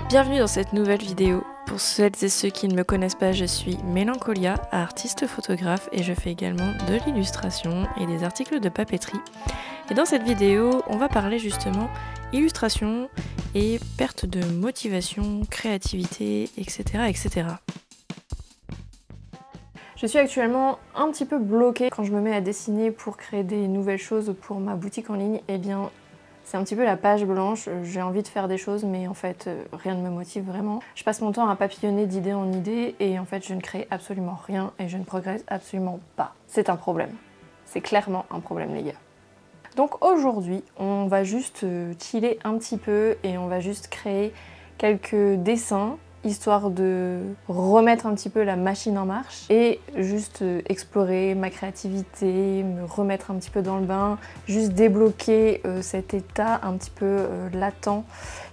Bienvenue dans cette nouvelle vidéo. Pour celles et ceux qui ne me connaissent pas, je suis Mélancolia, artiste photographe et je fais également de l'illustration et des articles de papeterie. Et dans cette vidéo, on va parler justement illustration et perte de motivation, créativité, etc. etc. Je suis actuellement un petit peu bloquée quand je me mets à dessiner pour créer des nouvelles choses pour ma boutique en ligne. Eh bien, c'est un petit peu la page blanche, j'ai envie de faire des choses mais en fait rien ne me motive vraiment. Je passe mon temps à papillonner d'idée en idée et en fait je ne crée absolument rien et je ne progresse absolument pas. C'est un problème. C'est clairement un problème les gars. Donc aujourd'hui on va juste chiller un petit peu et on va juste créer quelques dessins histoire de remettre un petit peu la machine en marche et juste explorer ma créativité, me remettre un petit peu dans le bain, juste débloquer cet état un petit peu latent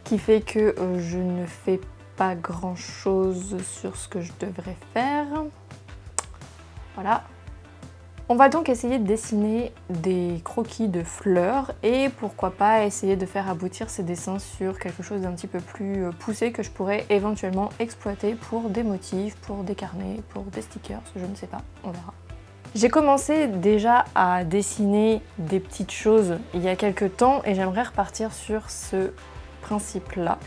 qui fait que je ne fais pas grand chose sur ce que je devrais faire. Voilà. On va donc essayer de dessiner des croquis de fleurs et pourquoi pas essayer de faire aboutir ces dessins sur quelque chose d'un petit peu plus poussé que je pourrais éventuellement exploiter pour des motifs, pour des carnets, pour des stickers, je ne sais pas, on verra. J'ai commencé déjà à dessiner des petites choses il y a quelques temps et j'aimerais repartir sur ce principe-là.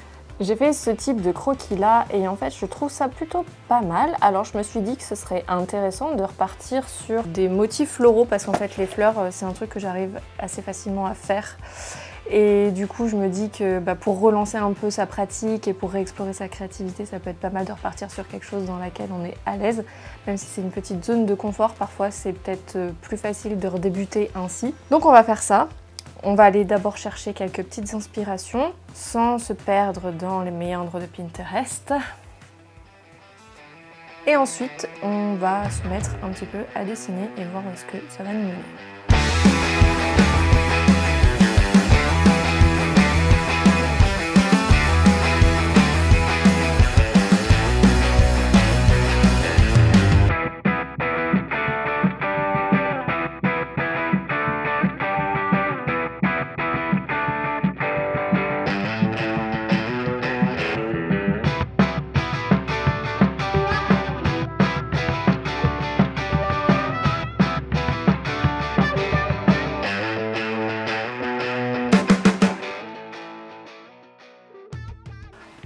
J'ai fait ce type de croquis là et en fait je trouve ça plutôt pas mal. Alors je me suis dit que ce serait intéressant de repartir sur des motifs floraux parce qu'en fait les fleurs c'est un truc que j'arrive assez facilement à faire. Et du coup je me dis que pour relancer un peu sa pratique et pour réexplorer sa créativité ça peut être pas mal de repartir sur quelque chose dans laquelle on est à l'aise. Même si c'est une petite zone de confort, parfois c'est peut-être plus facile de redébuter ainsi. Donc on va faire ça. On va aller d'abord chercher quelques petites inspirations sans se perdre dans les méandres de Pinterest. Et ensuite, on va se mettre un petit peu à dessiner et voir où est-ce que ça va nous mener.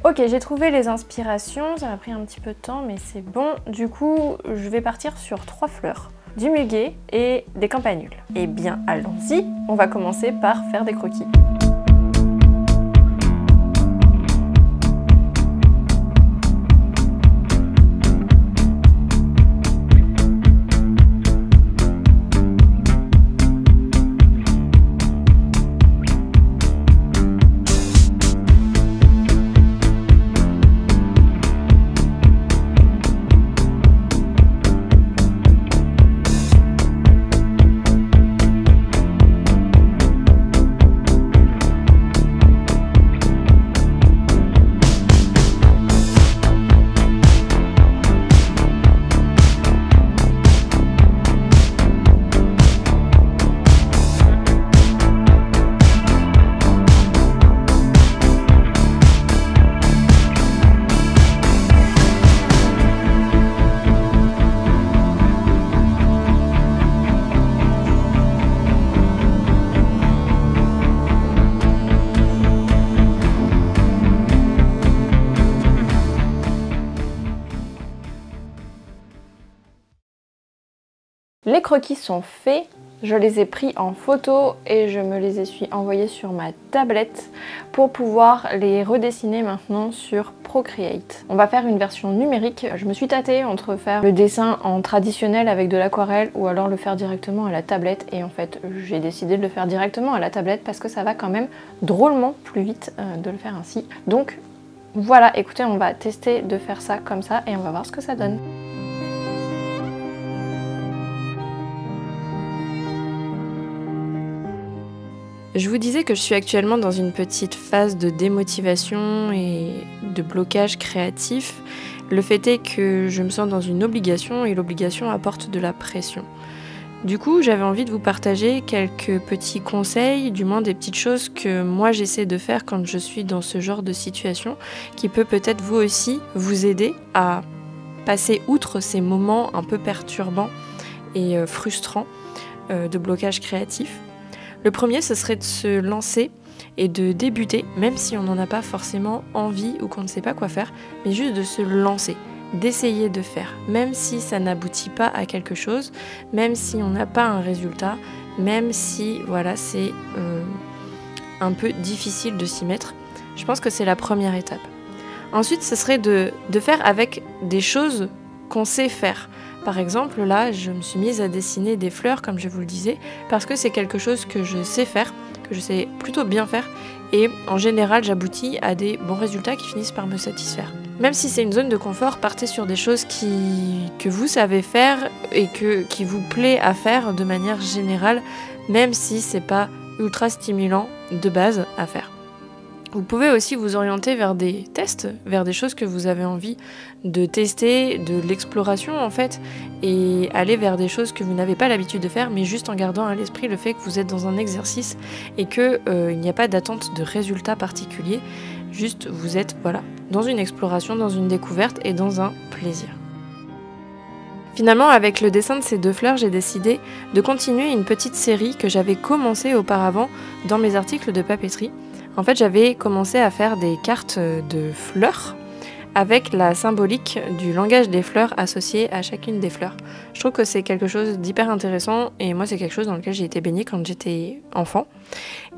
Ok, j'ai trouvé les inspirations, ça m'a pris un petit peu de temps mais c'est bon. Du coup, je vais partir sur 3 fleurs, du muguet et des campanules. Eh bien, allons-y, on va commencer par faire des croquis. Les croquis sont faits, je les ai pris en photo et je me les suis envoyés sur ma tablette pour pouvoir les redessiner maintenant sur Procreate. On va faire une version numérique. Je me suis tâtée entre faire le dessin en traditionnel avec de l'aquarelle ou alors le faire directement à la tablette et en fait j'ai décidé de le faire directement à la tablette parce que ça va quand même drôlement plus vite de le faire ainsi. Donc voilà, écoutez, on va tester de faire ça comme ça et on va voir ce que ça donne. Je vous disais que je suis actuellement dans une petite phase de démotivation et de blocage créatif. Le fait est que je me sens dans une obligation et l'obligation apporte de la pression. Du coup, j'avais envie de vous partager quelques petits conseils, du moins des petites choses que moi j'essaie de faire quand je suis dans ce genre de situation, qui peut peut-être vous aussi vous aider à passer outre ces moments un peu perturbants et frustrants de blocage créatif. Le premier, ce serait de se lancer et de débuter, même si on n'en a pas forcément envie ou qu'on ne sait pas quoi faire, mais juste de se lancer, d'essayer de faire, même si ça n'aboutit pas à quelque chose, même si on n'a pas un résultat, même si voilà, c'est un peu difficile de s'y mettre. Je pense que c'est la première étape. Ensuite, ce serait de faire avec des choses qu'on sait faire. Par exemple, là, je me suis mise à dessiner des fleurs, comme je vous le disais, parce que c'est quelque chose que je sais faire, que je sais plutôt bien faire, et en général j'aboutis à des bons résultats qui finissent par me satisfaire. Même si c'est une zone de confort, partez sur des choses que vous savez faire et qui vous plaît à faire de manière générale, même si c'est pas ultra stimulant de base à faire. Vous pouvez aussi vous orienter vers des tests, vers des choses que vous avez envie de tester, de l'exploration en fait, et aller vers des choses que vous n'avez pas l'habitude de faire, mais juste en gardant à l'esprit le fait que vous êtes dans un exercice et qu'il n'y a pas d'attente de résultats particuliers, juste vous êtes voilà, dans une exploration, dans une découverte et dans un plaisir. Finalement, avec le dessin de ces deux fleurs, j'ai décidé de continuer une petite série que j'avais commencée auparavant dans mes articles de papeterie. En fait, j'avais commencé à faire des cartes de fleurs avec la symbolique du langage des fleurs associée à chacune des fleurs. Je trouve que c'est quelque chose d'hyper intéressant et moi c'est quelque chose dans lequel j'ai été baignée quand j'étais enfant.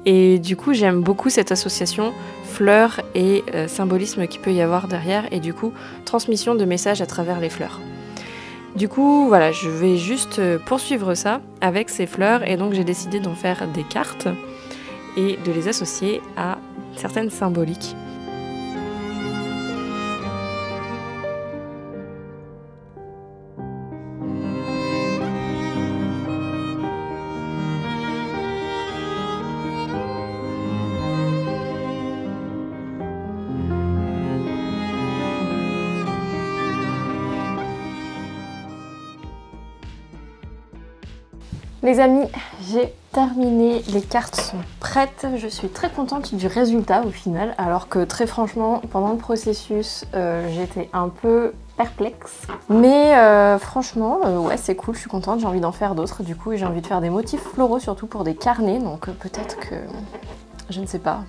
Et du coup j'aime beaucoup cette association fleurs et symbolisme qu'il peut y avoir derrière et du coup transmission de messages à travers les fleurs. Du coup voilà, je vais juste poursuivre ça avec ces fleurs et donc j'ai décidé d'en faire des cartes et de les associer à certaines symboliques. Les amis, j'ai terminé, les cartes sont prêtes, je suis très contente du résultat au final, alors que très franchement, pendant le processus, j'étais un peu perplexe. Mais franchement, ouais c'est cool, je suis contente, j'ai envie d'en faire d'autres du coup, et j'ai envie de faire des motifs floraux surtout pour des carnets, donc peut-être que, je ne sais pas,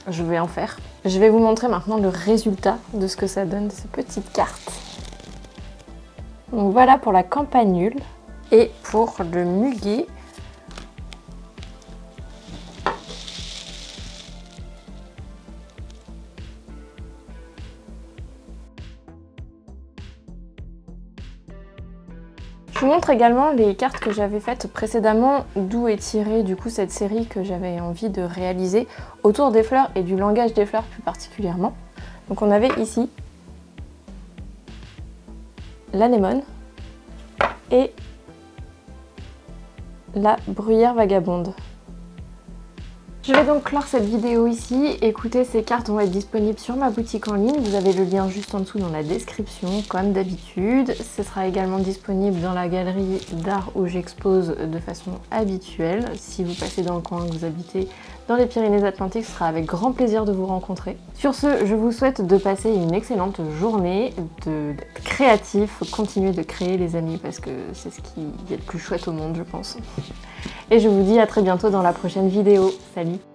je vais en faire. Je vais vous montrer maintenant le résultat de ce que ça donne, ces petites cartes. Donc voilà pour la campanule. Et pour le muguet, je vous montre également les cartes que j'avais faites précédemment, d'où est tirée du coup cette série que j'avais envie de réaliser autour des fleurs et du langage des fleurs plus particulièrement. Donc on avait ici l'anémone et la bruyère vagabonde. Je vais donc clore cette vidéo ici. Écoutez, ces cartes vont être disponibles sur ma boutique en ligne. Vous avez le lien juste en dessous dans la description, comme d'habitude. Ce sera également disponible dans la galerie d'art où j'expose de façon habituelle. Si vous passez dans le coin, que vous habitez dans les Pyrénées-Atlantiques, ce sera avec grand plaisir de vous rencontrer. Sur ce, je vous souhaite de passer une excellente journée, d'être créatif, continuez de créer les amis parce que c'est ce qui est le plus chouette au monde je pense. Et je vous dis à très bientôt dans la prochaine vidéo. Salut!